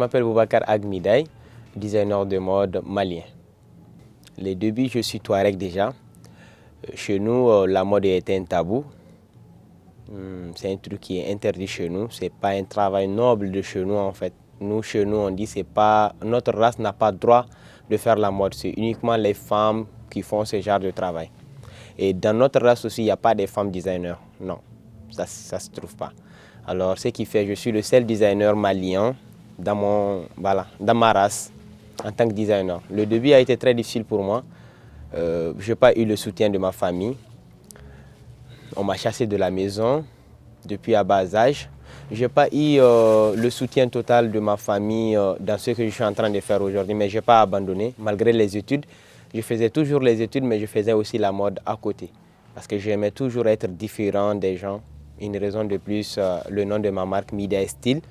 m'appelle Boubacar Agmiday, designer de mode malien. Les débuts, je suis Touareg déjà. Chez nous, la mode est un tabou. C'est un truc qui est interdit chez nous. C'est pas un travail noble de chez nous en fait. Nous, chez nous, on dit c'est pas notre race n'a pas le droit de faire la mode. C'est uniquement les femmes qui font ce genre de travail. Et dans notre race aussi, il n'y a pas de femmes designers. Non, ça se trouve pas. Alors, ce qui fait, je suis le seul designer malien dans ma race en tant que designer. Le début a été très difficile pour moi. Je n'ai pas eu le soutien de ma famille. On m'a chassé de la maison depuis à bas âge. Je n'ai pas eu le soutien total de ma famille dans ce que je suis en train de faire aujourd'hui, mais je n'ai pas abandonné. Malgré les études, je faisais toujours les études, mais je faisais aussi la mode à côté. Parce que j'aimais toujours être différent des gens. Une raison de plus, le nom de ma marque Mida Style.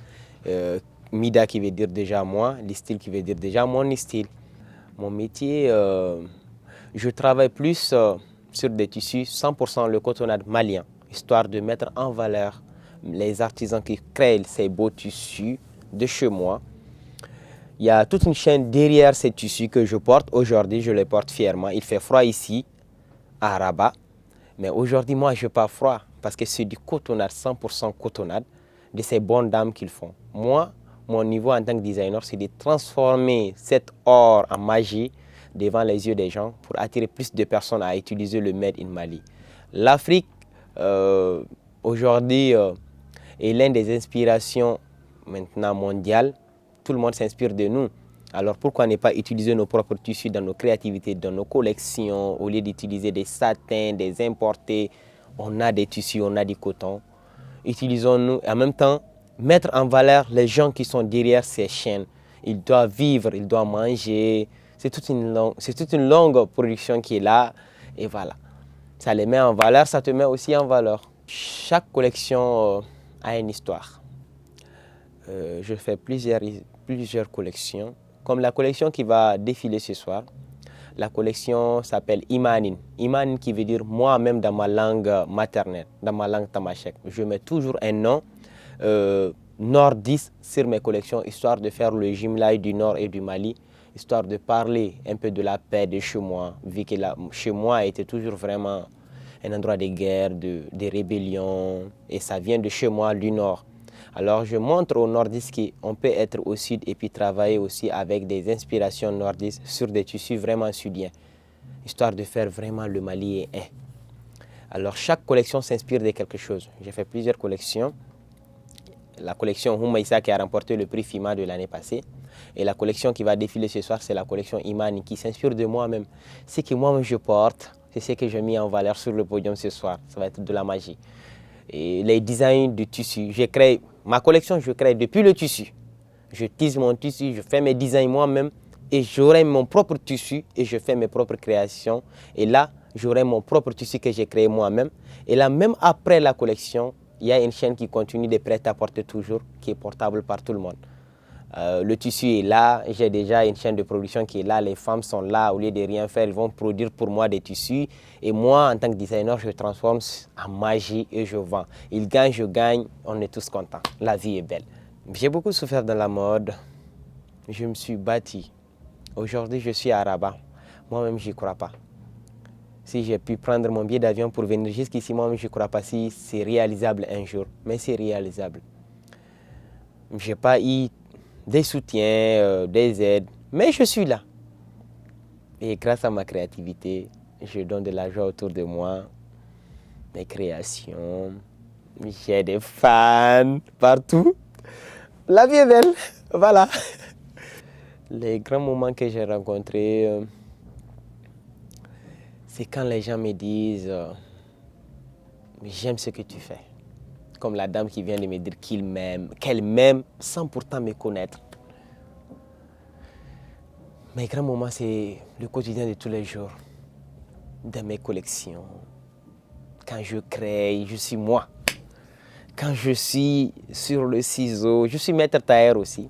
Mida qui veut dire déjà moi, le style qui veut dire déjà mon style. Mon métier, je travaille plus sur des tissus 100% le cotonnade malien, histoire de mettre en valeur les artisans qui créent ces beaux tissus de chez moi. Il y a toute une chaîne derrière ces tissus que je porte. Aujourd'hui, je les porte fièrement. Il fait froid ici, à Rabat. Mais aujourd'hui, moi, je n'ai pas froid parce que c'est du cotonnade, 100% cotonnade, de ces bonnes dames qu'ils font. Moi, mon niveau en tant que designer, c'est de transformer cet or en magie devant les yeux des gens pour attirer plus de personnes à utiliser le Made in Mali. L'Afrique, aujourd'hui, est l'une des inspirations maintenant mondiales. Tout le monde s'inspire de nous. Alors pourquoi ne pas utiliser nos propres tissus dans nos créativités, dans nos collections, au lieu d'utiliser des satins, des importés. On a des tissus, on a du coton. Utilisons-nous et en même temps mettre en valeur les gens qui sont derrière ces chaînes. Ils doivent vivre, ils doivent manger. C'est toute une longue production qui est là. Et voilà. Ça les met en valeur, ça te met aussi en valeur. Chaque collection a une histoire. Je fais plusieurs collections. Comme la collection qui va défiler ce soir. La collection s'appelle Imanin. Imanin qui veut dire moi-même dans ma langue maternelle, dans ma langue tamashek. Je mets toujours un nom nordiste sur mes collections, histoire de faire le jumelage du Nord et du Mali, histoire de parler un peu de la paix de chez moi, vu que chez moi était toujours vraiment un endroit de guerre, de rébellion, et ça vient de chez moi, du Nord. Alors je montre aux nordistes qu'on peut être au sud et puis travailler aussi avec des inspirations nordistes sur des tissus vraiment sudiens, histoire de faire vraiment le Mali un. Alors chaque collection s'inspire de quelque chose. J'ai fait plusieurs collections. La collection Houmaïsa qui a remporté le prix FIMA de l'année passée. Et la collection qui va défiler ce soir, c'est la collection Imani qui s'inspire de moi-même. Ce que moi-même je porte, c'est ce que j'ai mis en valeur sur le podium ce soir. Ça va être de la magie. Et les designs de tissus, j'ai créé ma collection, je crée depuis le tissu. Je tisse mon tissu, je fais mes designs moi-même et j'aurai mon propre tissu et je fais mes propres créations. Et là, j'aurai mon propre tissu que j'ai créé moi-même. Et là, même après la collection, il y a une chaîne qui continue de prêt-à-porter toujours, qui est portable par tout le monde. Le tissu est là, j'ai déjà une chaîne de production qui est là, les femmes sont là, au lieu de rien faire, ils vont produire pour moi des tissus. Et moi, en tant que designer, je transforme en magie et je vends. Ils gagnent, je gagne, on est tous contents. La vie est belle. J'ai beaucoup souffert dans la mode, je me suis bâti. Aujourd'hui, je suis à Rabat. Moi-même, je n'y crois pas. Si j'ai pu prendre mon billet d'avion pour venir jusqu'ici, moi-même, je ne crois pas si c'est réalisable un jour. Mais c'est réalisable. Je n'ai pas eu des soutiens, des aides, mais je suis là. Et grâce à ma créativité, je donne de la joie autour de moi, mes créations, j'ai des fans partout. La vie est belle, voilà. Les grands moments que j'ai rencontrés, c'est quand les gens me disent j'aime ce que tu fais. Comme la dame qui vient de me dire qu'elle m'aime sans pourtant me connaître. Mes grands moments, c'est le quotidien de tous les jours, dans mes collections. Quand je crée, je suis moi. Quand je suis sur le ciseau, je suis maître tailleur aussi.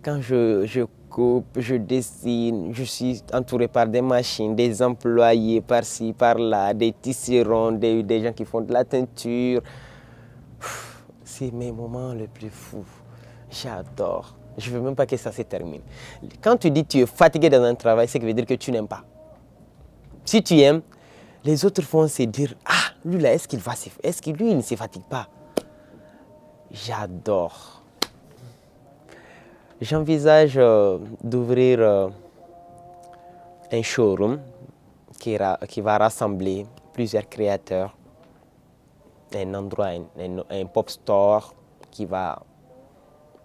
Quand je coupe, je dessine, je suis entouré par des machines, des employés par-ci, par-là, des tisserands, des gens qui font de la teinture. C'est mes moments les plus fous. J'adore. Je ne veux même pas que ça se termine. Quand tu dis que tu es fatigué dans un travail, c'est que veut dire que tu n'aimes pas. Si tu aimes, les autres vont se dire, ah, lui là, est-ce que lui, il ne se fatigue pas? J'adore. J'envisage d'ouvrir un showroom qui va rassembler plusieurs créateurs, un endroit, un pop store qui va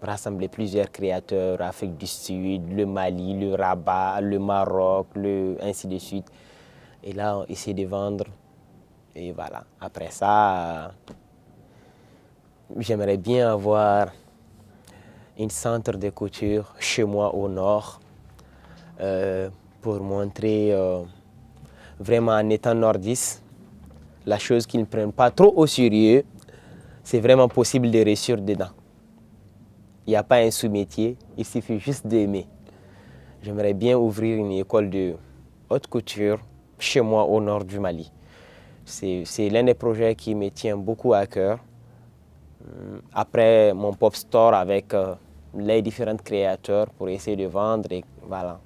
rassembler plusieurs créateurs, Afrique du Sud, le Mali, le Rabat, le Maroc, ainsi de suite. Et là, on essaie de vendre. Et voilà. Après ça, j'aimerais bien avoir un centre de couture chez moi au nord pour montrer vraiment en étant nordiste la chose qu'ils ne prennent pas trop au sérieux. C'est vraiment possible de réussir dedans. Il n'y a pas un sous-métier, il suffit juste d'aimer. J'aimerais bien ouvrir une école de haute couture chez moi au nord du Mali. C'est l'un des projets qui me tient beaucoup à cœur. Après mon pop store avec les différents créateurs pour essayer de vendre et voilà.